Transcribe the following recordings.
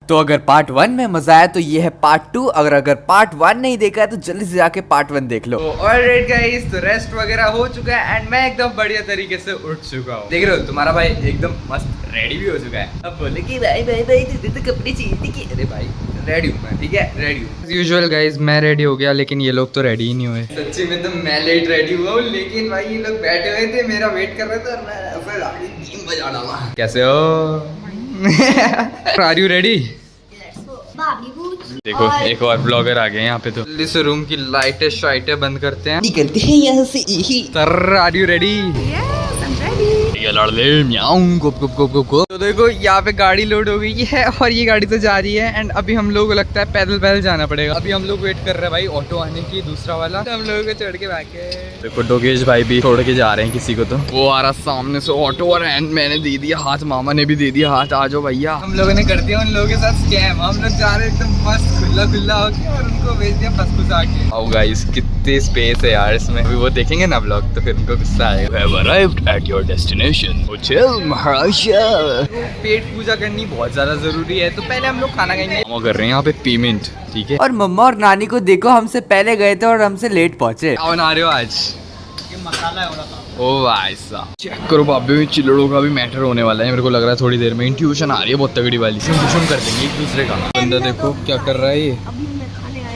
तो अगर पार्ट 1 में मजा आया तो ये है पार्ट 2। अगर पार्ट 1 नहीं देखा है तो जल्दी से जाके पार्ट 1 देख लो। ऑलराइट गाइस, तो रेस्ट वगैरह हो चुका है एंड मैं एकदम बढ़िया तरीके से उठ चुका हूँ। देख रहे हो तुम्हारा भाई एकदम मस्त रेडी भी हो चुका है। अब बोले कि भाई भाई भाई तुझे तो कपड़े चाहिए थे। अरे भाई रेडी हूँ मैं, ठीक है रेडी हूँ। यूजुअल गाइस मैं रेडी हो गया, लेकिन ये लोग तो रेडी ही नहीं हुए। सच्ची में तो मैं लेट रेडी हुआ हूँ, लेकिन भाई ये लोग बैठे हुए थे, मेरा वेट कर रहे थे और मैं ऐसे गाड़ी धीम बजा डाला। कैसे हो? Are you ready? देखो एक और ब्लॉगर आ गए यहाँ पे। तो जल्दी से रूम की लाइटें शाइटें बंद करते हैं, निकलते हैं यहाँ से। Sir are you ready? तो देखो यहाँ पे गाड़ी लोड हो गई है और ये गाड़ी तो जा रही है एंड अभी हम लोग को लगता है पैदल पैदल जाना पड़ेगा। अभी हम लोग वेट कर रहे हैं भाई ऑटो आने की, दूसरा वाला। तो हम लोगों को चढ़ के भागे। देखो डोगेश भाई भी छोड़ के जा रहे हैं किसी को। तो वो आ रहा सामने से ऑटो और एंड मैंने दे दिया हाथ, मामा ने भी दे दिया हाथ। आ जाओ भैया। हम लोगों ने कर दिया उन लोगों के साथ स्कैम। हम लोग जा रहे हैं एकदम मस्त खुला खुला होके और उनको भेज दिया फंस फुसा के। आओ गाइस कितनी स्पेस है यार इसमें। अभी वो देखेंगे ना ब्लॉग तो फिर उनको गुस्सा आएगा। Have arrived at your destination hotel Maharaja. पेट पूजा करनी बहुत ज्यादा जरूरी है, तो पहले हम लोग खाना खाएंगे। हम कर रहे हैं यहाँ पे पेमेंट, ठीक है। और मम्मा और नानी को देखो, हमसे पहले गए थे और हमसे लेट पहुंचे। कौन आ रहे हो आज? ये मसाला है ओ भाई साहब चेक करो बाबे में चिल्लोड़ों का भी मैटर होने वाला है। मेरे को लग रहा है थोड़ी देर में इंट्यूशन आ रही है बहुत तगड़ी वाली। सिम कर देंगे एक दूसरे का। बंदा देखो क्या कर रहा है ये।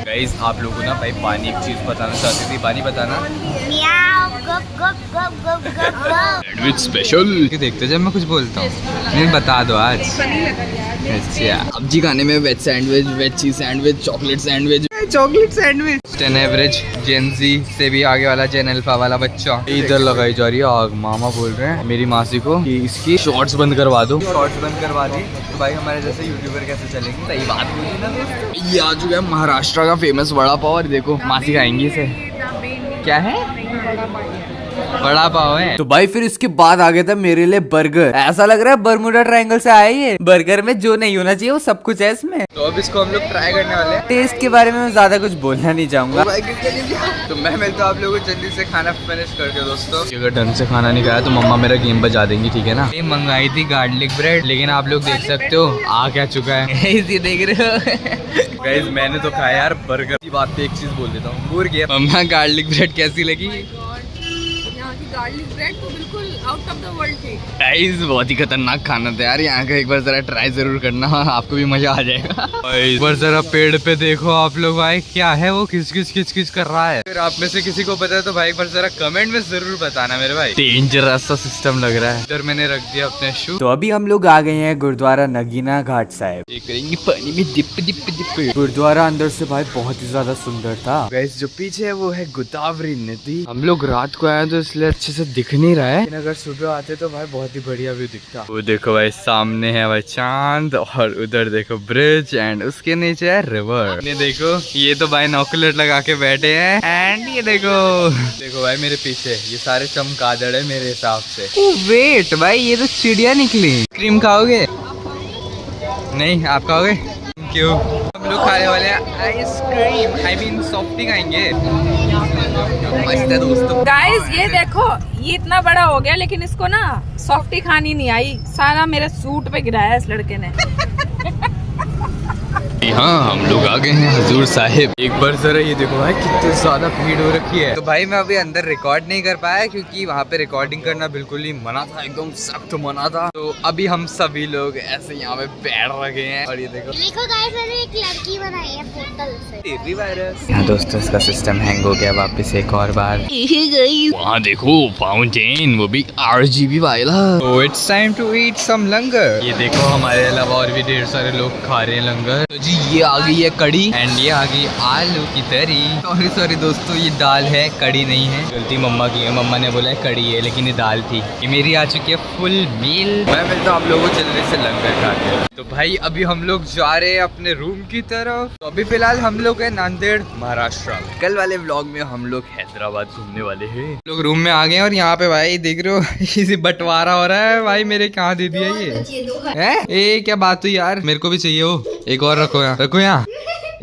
गाइस आप लोगों को ना भाई पानी एक चीज बताना चाहती थी। पानी बताना। Sandwich special. देखते जब मैं कुछ बोलता हूँ नहीं बता दो आज। अच्छा अब जी खाने में veg sandwich, veg cheese sandwich, chocolate sandwich, chocolate sandwich. 10 average gen Z से भी आगे वाला जेन अल्फा वाला बच्चा इधर लगाई जा रही है आग। मामा बोल रहे हैं मेरी मासी को कि इसकी शॉर्ट्स बंद करवा दो। शॉर्ट्स बंद करवा दी तो भाई हमारे जैसे यूट्यूबर कैसे चलेंगे। सही बात बोली ना दोस्तों। ये आ चुका है महाराष्ट्र का फेमस वड़ा पाव और देखो मासी खाएंगी इसे। क्या है? बड़ा पाव है। तो भाई फिर इसके बाद आ गया था मेरे लिए बर्गर। ऐसा लग रहा है बर्मुडा ट्रायंगल से आया ये। बर्गर में जो नहीं होना चाहिए वो सब कुछ है इसमें। तो अब इसको हम लोग ट्राई करने वाले हैं। टेस्ट के बारे में मैं ज्यादा कुछ बोलना नहीं चाहूंगा। तो मैं मिलता हूँ आप लोगों को जल्दी से खाना फिनिश करके दोस्तों। अगर ढंग से खाना नहीं खाया तो मम्मा मेरा गेम बजा देंगी, ठीक है ना। ये मंगाई थी गार्लिक ब्रेड, लेकिन आप लोग देख सकते हो आ क्या चुका है। ये देख रहे हो गाइस मैंने तो खाया यार बर्गर। की बात पे एक चीज बोल देता हूँ, भूल गया। मम्मा गार्लिक ब्रेड कैसी लगी? गार्लिक ब्रेड तो बिल्कुल आउट ऑफ द वर्ल्ड थी। गाइस बहुत ही खतरनाक खाना था यार यहाँ का। एक बार जरा ट्राई जरूर करना, आपको भी मजा आ जाएगा। एक बार जरा पेड़ पे देखो आप लोग भाई क्या है वो किच किच कर रहा है। फिर आप में से किसी को पता है तो भाई एक बार जरा कमेंट में जरूर बताना मेरे भाई। डेंजरस सा सिस्टम लग रहा है। इधर मैंने रख दिया अपने शू। तो अभी हम लोग आ गए हैं गुरुद्वारा नगीना घाट साहिब। ये करेंगे पानी में डिप डिप डिप। गुरुद्वारा अंदर से भाई बहुत ही ज्यादा सुंदर था। गाइस जो पीछे है वो है गोदावरी नदी। हम लोग रात को आए तो इसलिए अच्छे से दिख नहीं रहा है, लेकिन अगर सुबह आते तो भाई बहुत ही बढ़िया व्यू दिखता। वो देखो भाई सामने है भाई चांद और उधर देखो ब्रिज एंड उसके नीचे है रिवर। ये देखो ये तो भाई नौकुलट लगा के बैठे हैं एंड ये देखो भाई मेरे पीछे ये सारे चमगादड़ है मेरे हिसाब से। वेट भाई ये तो चिड़िया निकली। क्रीम खाओगे? नहीं आप खाओगे? क्यों? हम लोग खाने वाले हैं आइसक्रीम। आई मीन सॉफ्टी खाएंगे। मस्त है दोस्तों। गाइस ये देखो ये इतना बड़ा हो गया लेकिन इसको ना सॉफ्टी खानी नहीं आई। सारा मेरे सूट पे गिराया इस लड़के ने। हाँ हम लोग आ गए हैं हजूर साहिब। एक बार जरा ये देखो भाई कितनी ज्यादा भीड़ हो रखी है। तो भाई मैं अभी अंदर रिकॉर्ड नहीं कर पाया क्योंकि वहाँ पे रिकॉर्डिंग करना बिल्कुल ही मना था, एकदम सख्त मना था। तो अभी हम सभी लोग ऐसे यहाँ पे बैठ रखे हैं और ये देखो गाइस मैंने एक लड़की बनाई है बोतल से। वायरस। यहाँ दोस्तों इसका सिस्टम हैंग हो गया वापस एक और बार। वहाँ देखो फाउंटेन, वो भी RGB वाला। तो इट्स टाइम टू ईट सम लंगर। ये देखो हमारे अलावा और भी ढेर सारे लोग खा रहे हैं लंगर। तो जी ये आ गई है कड़ी एंड ये आ गई आलू की तरी। सॉरी दोस्तों ये दाल है, कड़ी नहीं है। गलती मम्मा की है, मम्मा ने बोला है कड़ी है लेकिन ये दाल थी। ये मेरी आ चुकी है फुल मील। मैं मिलता हूँ आप लोगों को जल्दी से लंगर खा के। तो भाई अभी हम लोग जा रहे हैं अपने रूम की तरफ। तो अभी फिलहाल हम लोग है नांदेड़ महाराष्ट्र। कल वाले व्लॉग में हम लोग हैदराबाद घूमने वाले हैं। लोग रूम में आ गए और यहाँ पे भाई देख रहे हो इसी बंटवारा हो रहा है। भाई मेरे कहाँ दे दिया ये है? ए क्या बात हुई यार, मेरे को भी चाहिए हो। एक और रखो यहाँ, रखो यहाँ।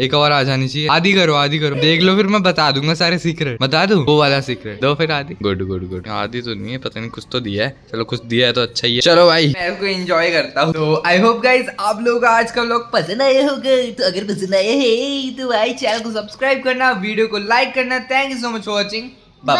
एक और आ जानी चाहिए। आधी करो देख लो, फिर मैं बता दूंगा सारे सीक्रेट। बता दूं वो वाला सीक्रेट? दो फिर आधी। Good good good. आधी तो नहीं है, पता नहीं कुछ तो दिया है। चलो कुछ दिया है तो अच्छा ही है। चलो भाई मैं इसको एंजॉय करता हूँ। तो आई होप गाइस आप लोग आज का व्लॉग पसंद आए होंगे। तो अगर पसंद आए है तो भाई चैनल को सब्सक्राइब करना, वीडियो को लाइक करना। Thank you so much for watching. Bye.